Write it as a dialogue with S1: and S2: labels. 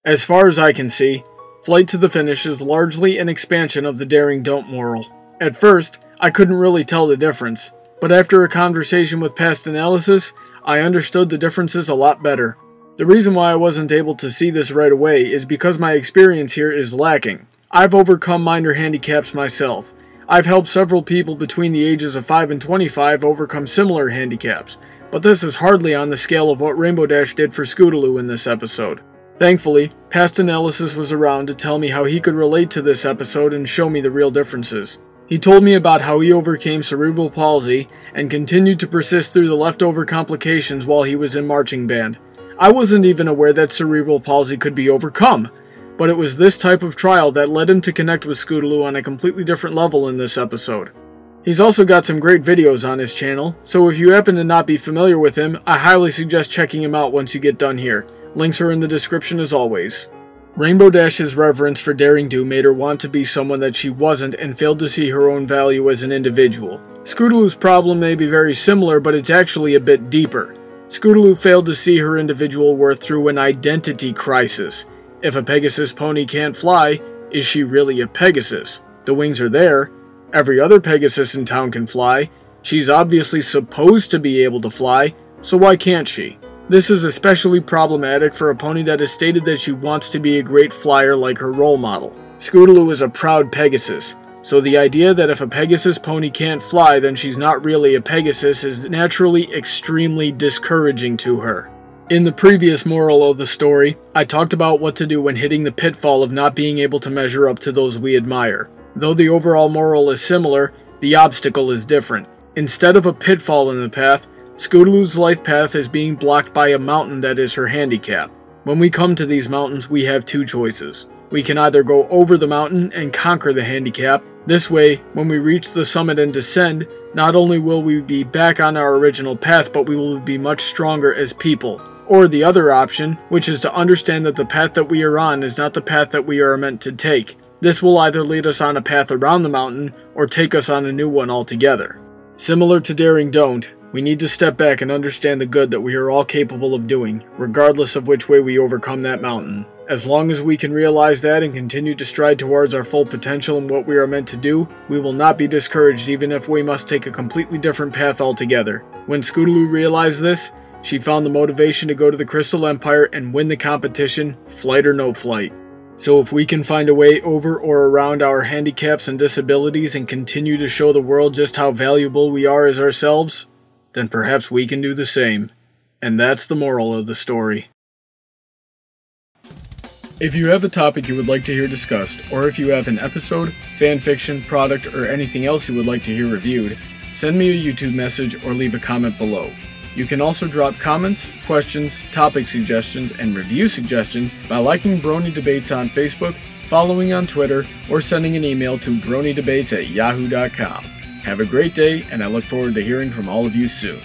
S1: As far as I can see, Flight to the Finish is largely an expansion of the Daring Don't moral. At first, I couldn't really tell the difference, but after a conversation with Past Analysis, I understood the differences a lot better. The reason why I wasn't able to see this right away is because my experience here is lacking. I've overcome minor handicaps myself. I've helped several people between the ages of 5 and 25 overcome similar handicaps, but this is hardly on the scale of what Rainbow Dash did for Scootaloo in this episode. Thankfully, Past Analysis was around to tell me how he could relate to this episode and show me the real differences. He told me about how he overcame cerebral palsy and continued to persist through the leftover complications while he was in marching band. I wasn't even aware that cerebral palsy could be overcome, but it was this type of trial that led him to connect with Scootaloo on a completely different level in this episode. He's also got some great videos on his channel, so if you happen to not be familiar with him, I highly suggest checking him out once you get done here. Links are in the description as always. Rainbow Dash's reverence for Daring Do made her want to be someone that she wasn't and failed to see her own value as an individual. Scootaloo's problem may be very similar, but it's actually a bit deeper. Scootaloo failed to see her individual worth through an identity crisis. If a Pegasus pony can't fly, is she really a Pegasus? The wings are there. Every other Pegasus in town can fly. She's obviously supposed to be able to fly, so why can't she? This is especially problematic for a pony that has stated that she wants to be a great flyer like her role model. Scootaloo is a proud Pegasus, so the idea that if a Pegasus pony can't fly then she's not really a Pegasus is naturally extremely discouraging to her. In the previous moral of the story, I talked about what to do when hitting the pitfall of not being able to measure up to those we admire. Though the overall moral is similar, the obstacle is different. Instead of a pitfall in the path, Scootaloo's life path is being blocked by a mountain that is her handicap. When we come to these mountains, we have two choices. We can either go over the mountain and conquer the handicap. This way, when we reach the summit and descend, not only will we be back on our original path, but we will be much stronger as people. Or the other option, which is to understand that the path that we are on is not the path that we are meant to take. This will either lead us on a path around the mountain, or take us on a new one altogether. Similar to Daring Don't, we need to step back and understand the good that we are all capable of doing, regardless of which way we overcome that mountain. As long as we can realize that and continue to stride towards our full potential and what we are meant to do, we will not be discouraged even if we must take a completely different path altogether. When Scootaloo realized this, she found the motivation to go to the Crystal Empire and win the competition, flight or no flight. So if we can find a way over or around our handicaps and disabilities and continue to show the world just how valuable we are as ourselves, then perhaps we can do the same. And that's the moral of the story. If you have a topic you would like to hear discussed, or if you have an episode, fanfiction, product, or anything else you would like to hear reviewed, send me a YouTube message or leave a comment below. You can also drop comments, questions, topic suggestions, and review suggestions by liking Brony Debates on Facebook, following on Twitter, or sending an email to bronydebates@yahoo.com. Have a great day, and I look forward to hearing from all of you soon.